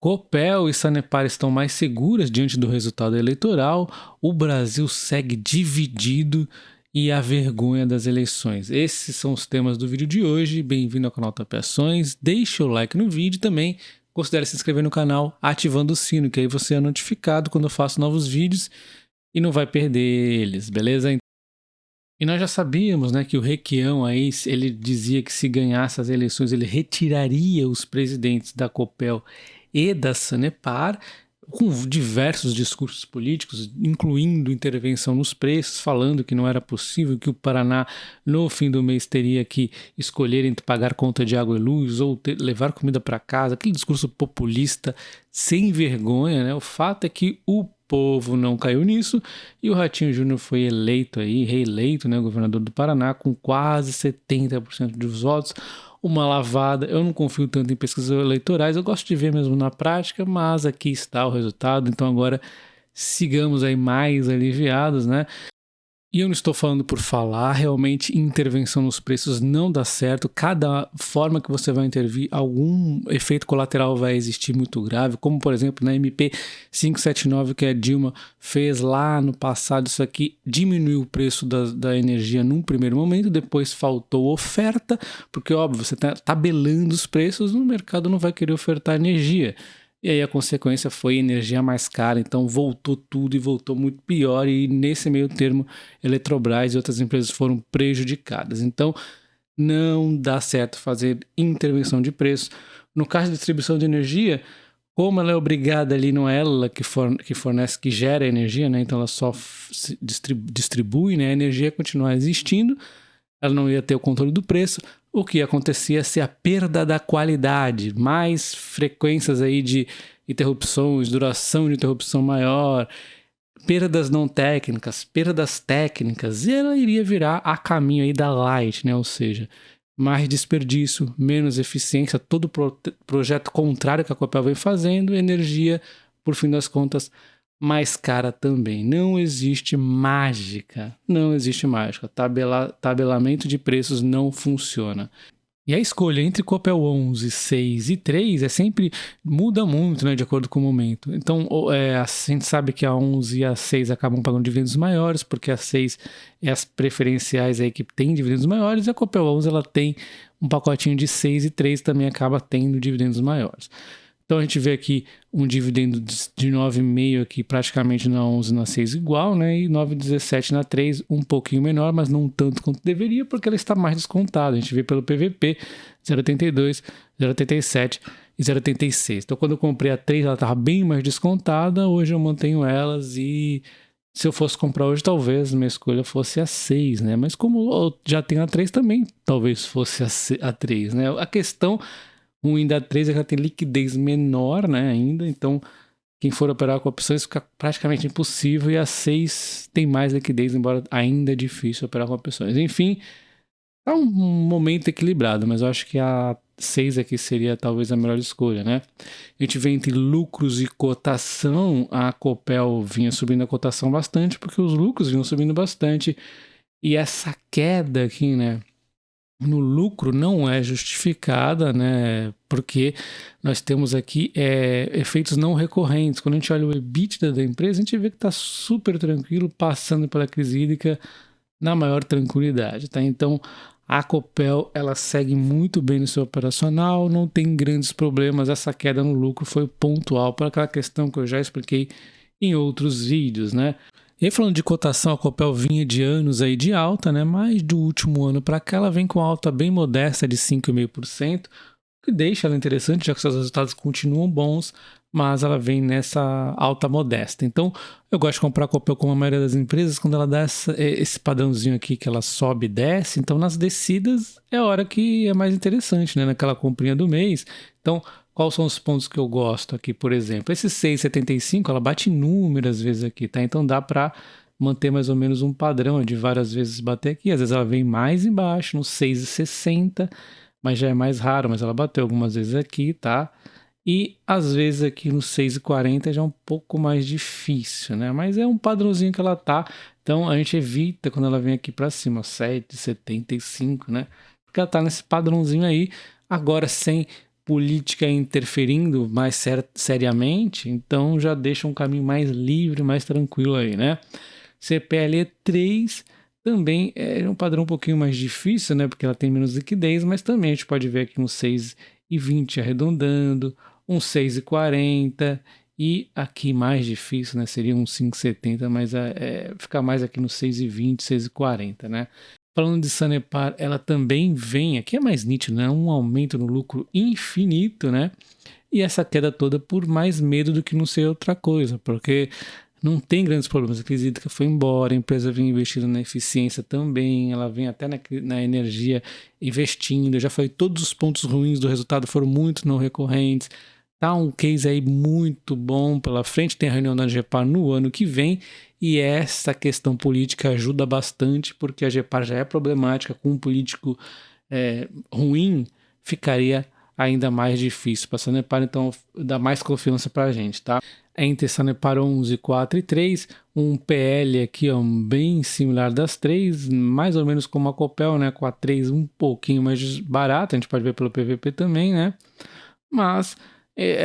Copel e Sanepar estão mais seguras diante do resultado eleitoral, o Brasil segue dividido e a vergonha das eleições. Esses são os temas do vídeo de hoje. Bem-vindo ao canal Top Ações. Deixe o like no vídeo também. Considere se inscrever no canal ativando o sino, que aí você é notificado quando eu faço novos vídeos e não vai perder eles, beleza? E nós já sabíamos, né, que o Requião aí, ele dizia que se ganhasse as eleições ele retiraria os presidentes da Copel e da Sanepar, com diversos discursos políticos, incluindo intervenção nos preços, falando que não era possível, que o Paraná no fim do mês teria que escolher entre pagar conta de água e luz ou levar comida para casa, aquele discurso populista sem vergonha, né? O fato é que o povo não caiu nisso e o Ratinho Júnior foi eleito aí, reeleito, né, governador do Paraná, com quase 70% dos votos. Uma lavada. Eu não confio tanto em pesquisas eleitorais, eu gosto de ver mesmo na prática, mas aqui está o resultado, então agora sigamos aí mais aliviados, né? E eu não estou falando por falar, realmente intervenção nos preços não dá certo. Cada forma que você vai intervir, algum efeito colateral vai existir muito grave, como por exemplo na MP 579 que a Dilma fez lá no passado. Isso aqui diminuiu o preço da energia num primeiro momento, depois faltou oferta, porque óbvio, você está tabelando os preços, no mercado não vai querer ofertar energia. E aí a consequência foi energia mais cara, então voltou tudo e voltou muito pior, e nesse meio termo Eletrobras e outras empresas foram prejudicadas. Então não dá certo fazer intervenção de preço. No caso de distribuição de energia, como ela é obrigada ali, não é ela que fornece, que gera energia, né? Então ela só distribui, né? A energia continuar existindo, ela não ia ter o controle do preço. O que acontecia ia ser a perda da qualidade, mais frequências aí de interrupções, duração de interrupção maior, perdas não técnicas, perdas técnicas, e ela iria virar a caminho aí da light, né? Ou seja, mais desperdício, menos eficiência, todo projeto contrário que a Copel vem fazendo, energia, por fim das contas, mais cara também. Não existe mágica, não existe mágica. Tabelamento de preços não funciona. E a escolha entre Copel 11, 6 e 3 sempre muda muito, né, de acordo com o momento. Então, a gente sabe que a 11 e a 6 acabam pagando dividendos maiores, porque a 6 é as preferenciais aí que tem dividendos maiores, e a Copel 11 ela tem um pacotinho de 6 e 3 também acaba tendo dividendos maiores. Então a gente vê aqui um dividendo de 9,5 aqui praticamente na 11 e na 6 igual, né? E 9,17 na 3 um pouquinho menor, mas não tanto quanto deveria, porque ela está mais descontada. A gente vê pelo PVP 0,82, 0,87 e 0,86. Então quando eu comprei a 3 ela estava bem mais descontada, hoje eu mantenho elas, e se eu fosse comprar hoje talvez minha escolha fosse a 6, né? Mas como eu já tenho a 3 também, talvez fosse a 3, né? A questão ruim da 3 é que ela tem liquidez menor, né, ainda, então quem for operar com opções fica praticamente impossível, e a 6 tem mais liquidez, embora ainda é difícil operar com opções. Enfim, é um momento equilibrado, mas eu acho que a 6 aqui seria talvez a melhor escolha, né? A gente vê entre lucros e cotação, a Copel vinha subindo a cotação bastante, porque os lucros vinham subindo bastante, e essa queda aqui, né, no lucro não é justificada, né? Porque nós temos aqui efeitos não recorrentes. Quando a gente olha o EBITDA da empresa, a gente vê que está super tranquilo, passando pela crise hídrica na maior tranquilidade, tá? Então a Copel ela segue muito bem no seu operacional, não tem grandes problemas. Essa queda no lucro foi pontual por aquela questão que eu já expliquei em outros vídeos, né? E aí, falando de cotação, a Copel vinha de anos aí de alta, né? Mas do último ano para cá ela vem com alta bem modesta de 5,5%, o que deixa ela interessante, já que seus resultados continuam bons, mas ela vem nessa alta modesta. Então eu gosto de comprar a Copel, como a maioria das empresas, quando ela dá esse padrãozinho aqui que ela sobe e desce. Então nas descidas é a hora que é mais interessante, né? Naquela comprinha do mês. Então quais são os pontos que eu gosto aqui, por exemplo? Esse 6,75, ela bate inúmeras vezes aqui, tá? Então dá para manter mais ou menos um padrão de várias vezes bater aqui. Às vezes ela vem mais embaixo, no 6,60, mas já é mais raro, mas ela bateu algumas vezes aqui, tá? E às vezes aqui no 6,40 já é um pouco mais difícil, né? Mas é um padrãozinho que ela tá. Então a gente evita quando ela vem aqui para cima, 7,75, né? Porque ela tá nesse padrãozinho aí, agora sem política interferindo mais seriamente, então já deixa um caminho mais livre, mais tranquilo aí, né? CPLE 3 também é um padrão um pouquinho mais difícil, né? Porque ela tem menos liquidez, mas também a gente pode ver aqui um 6,20 arredondando, um 6,40 e aqui mais difícil, né? Seria um 5,70, mas fica mais aqui no 6,20, 6,40, né? Falando de Sanepar, ela também vem, aqui é mais nítido, né? Um aumento no lucro infinito, né? E essa queda toda por mais medo do que não ser outra coisa, porque não tem grandes problemas. A crise hídrica foi embora, a empresa vem investindo na eficiência também, ela vem até na energia investindo. Eu já falei, todos os pontos ruins do resultado foram muito não recorrentes. Tá um case aí muito bom pela frente, tem a reunião da Agepar no ano que vem, e essa questão política ajuda bastante, porque a Agepar já é problemática, com um político ruim, ficaria ainda mais difícil. Para a Sanepar, então, dá mais confiança para a gente, tá? Entre Sanepar 11, 4 e 3, um PL aqui, ó, bem similar das três, mais ou menos como a Copel, né? Com a 3 um pouquinho mais barata, a gente pode ver pelo PVP também, né? Mas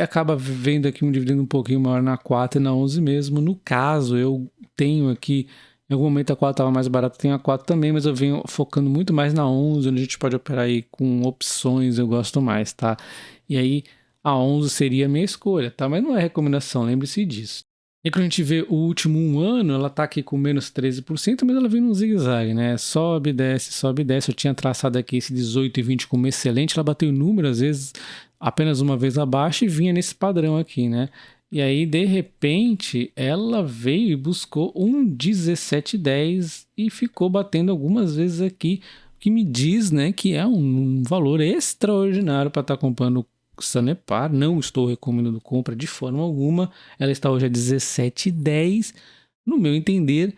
acaba vendo aqui um dividendo um pouquinho maior na 4 e na 11 mesmo. No caso, eu tenho aqui, em algum momento a 4 estava mais barata, tenho a 4 também, mas eu venho focando muito mais na 11, onde a gente pode operar aí com opções, eu gosto mais, tá? E aí a 11 seria a minha escolha, tá? Mas não é recomendação, lembre-se disso. E quando a gente vê o último um ano, ela tá aqui com menos 13%, mas ela vem num zigue-zague, né? Sobe, desce, sobe, desce. Eu tinha traçado aqui esse 18 e 20 como excelente, ela bateu em número, às vezes apenas uma vez abaixo e vinha nesse padrão aqui, né? E aí, de repente, ela veio e buscou um 17,10 e ficou batendo algumas vezes aqui, o que me diz, né, que é um valor extraordinário para estar comprando Sanepar. Não estou recomendando compra de forma alguma. Ela está hoje a 17,10. No meu entender,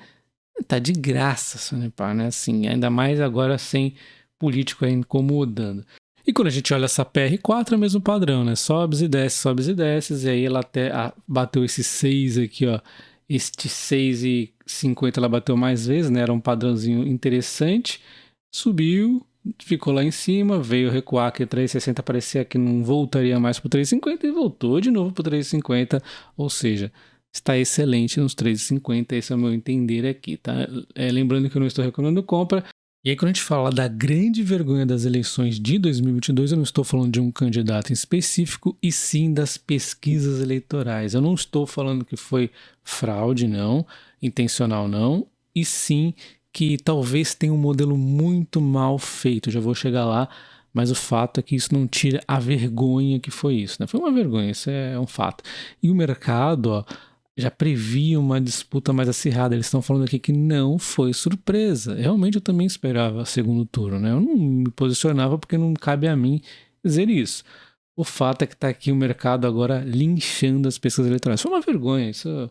tá de graça Sanepar, né? Assim, ainda mais agora sem político aí incomodando. E quando a gente olha essa PR4, é o mesmo padrão, né? Sobes e desces, e aí ela até bateu esse 6 aqui, ó. Este 6,50 ela bateu mais vezes, né? Era um padrãozinho interessante. Subiu, ficou lá em cima, veio recuar aqui 3,60, parecia que não voltaria mais para o 3,50 e voltou de novo para o 3,50, ou seja, está excelente nos 3,50, esse é o meu entender aqui, tá? Lembrando que eu não estou recomendando compra. E aí, quando a gente fala da grande vergonha das eleições de 2022, eu não estou falando de um candidato em específico, e sim das pesquisas eleitorais. Eu não estou falando que foi fraude, não, intencional, não, e sim que talvez tenha um modelo muito mal feito. Eu já vou chegar lá, mas o fato é que isso não tira a vergonha que foi isso, né? Foi uma vergonha, isso é um fato. E o mercado, ó, já previa uma disputa mais acirrada. Eles estão falando aqui que não foi surpresa. Realmente eu também esperava segundo turno, né? Eu não me posicionava porque não cabe a mim dizer isso. O fato é que está aqui o mercado agora linchando as pesquisas eleitorais. Foi uma vergonha, isso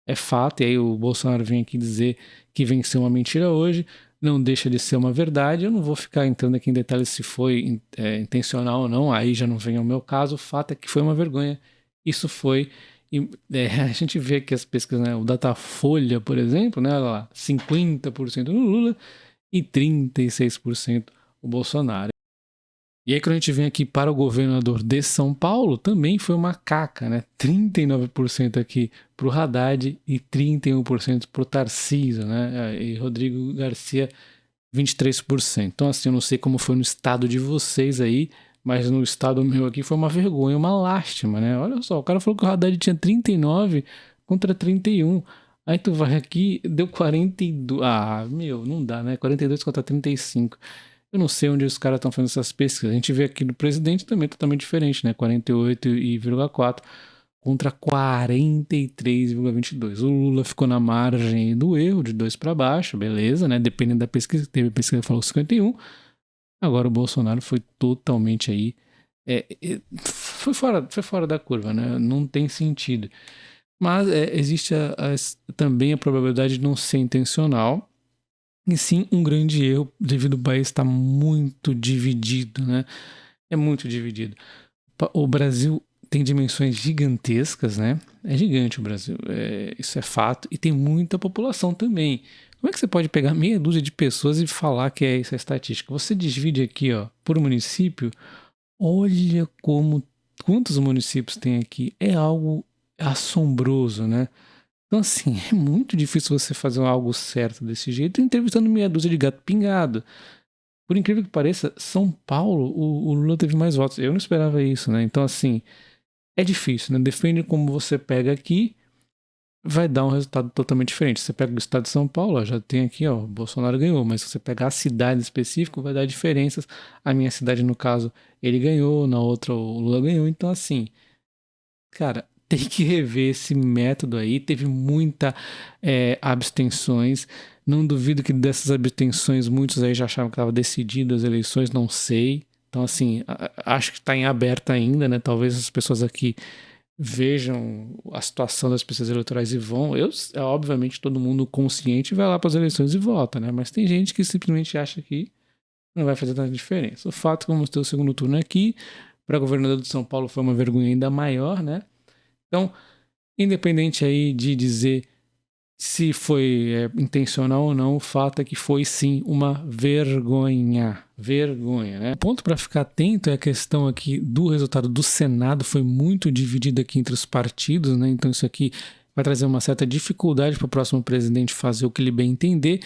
é fato. E aí o Bolsonaro vem aqui dizer que venceu uma mentira hoje. Não deixa de ser uma verdade. Eu não vou ficar entrando aqui em detalhes se foi intencional ou não. Aí já não vem ao meu caso. O fato é que foi uma vergonha. Isso foi... E, a gente vê que as pesquisas, né, o Datafolha, por exemplo, né, lá, 50% no Lula e 36% o Bolsonaro. E aí quando a gente vem aqui para o governador de São Paulo, também foi uma caca, né? 39% aqui para o Haddad e 31% para o Tarcísio, né? E Rodrigo Garcia, 23%. Então assim, eu não sei como foi no estado de vocês aí, mas no estado meu aqui foi uma vergonha, uma lástima, né? Olha só, o cara falou que o Haddad tinha 39 contra 31. Aí tu vai aqui, deu 42. Ah, meu, não dá, né? 42 contra 35. Eu não sei onde os caras estão fazendo essas pesquisas. A gente vê aqui do presidente também totalmente diferente, né? 48,4 contra 43,22. O Lula ficou na margem do erro, de 2 para baixo, beleza, né? Dependendo da pesquisa, teve pesquisa que falou 51. Agora o Bolsonaro foi totalmente aí. Foi fora da curva, né? Não tem sentido. Mas existe também a probabilidade de não ser intencional, e sim um grande erro, devido ao país estar muito dividido, né? É muito dividido. O Brasil tem dimensões gigantescas, né? É gigante o Brasil, isso é fato, e tem muita população também. Como é que você pode pegar meia dúzia de pessoas e falar que é essa estatística? Você divide aqui, ó, por município, Olha quantos municípios tem aqui. É algo assombroso, né? Então, assim, é muito difícil você fazer algo certo desse jeito entrevistando meia dúzia de gato pingado. Por incrível que pareça, São Paulo, o Lula teve mais votos. Eu não esperava isso, né? Então, assim, é difícil, né? Depende como você pega aqui, vai dar um resultado totalmente diferente. Você pega o estado de São Paulo, ó, já tem aqui, ó, o Bolsonaro ganhou, mas se você pegar a cidade específica, vai dar diferenças. A minha cidade, no caso, ele ganhou, na outra o Lula ganhou. Então, assim, cara, tem que rever esse método aí. Teve muita abstenções. Não duvido que dessas abstenções muitos aí já achavam que estava decidido as eleições, não sei. Então, assim, acho que está em aberto ainda, né? Talvez as pessoas aqui vejam a situação das pesquisas eleitorais e vão. Obviamente, todo mundo consciente vai lá para as eleições e vota, né? Mas tem gente que simplesmente acha que não vai fazer tanta diferença. O fato é que vamos ter o segundo turno aqui. Para governador de São Paulo foi uma vergonha ainda maior, né? Então, independente aí de dizer se foi intencional ou não, o fato é que foi sim uma vergonha. Vergonha, né? O ponto para ficar atento é a questão aqui do resultado do Senado, foi muito dividido aqui entre os partidos, né? Então isso aqui vai trazer uma certa dificuldade para o próximo presidente fazer o que ele bem entender,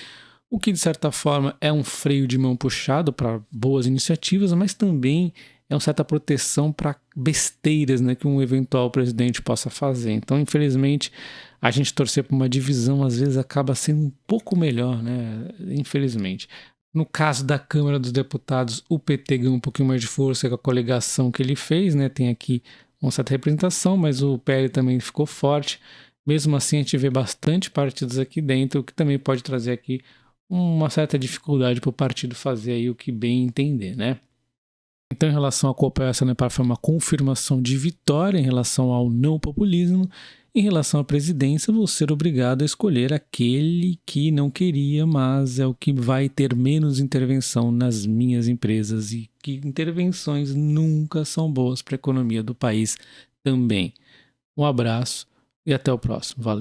o que de certa forma é um freio de mão puxado para boas iniciativas, mas também é uma certa proteção para besteiras, né, que um eventual presidente possa fazer. Então, infelizmente, a gente torcer para uma divisão às vezes acaba sendo um pouco melhor, né? Infelizmente. No caso da Câmara dos Deputados, o PT ganhou um pouquinho mais de força com a coligação que ele fez, né? Tem aqui uma certa representação, mas o PL também ficou forte. Mesmo assim, a gente vê bastante partidos aqui dentro, o que também pode trazer aqui uma certa dificuldade para o partido fazer aí o que bem entender, né? Então, em relação à Copa, essa Nepal foi uma confirmação de vitória em relação ao não populismo. Em relação à presidência, vou ser obrigado a escolher aquele que não queria, mas é o que vai ter menos intervenção nas minhas empresas e que intervenções nunca são boas para a economia do país também. Um abraço e até o próximo. Valeu!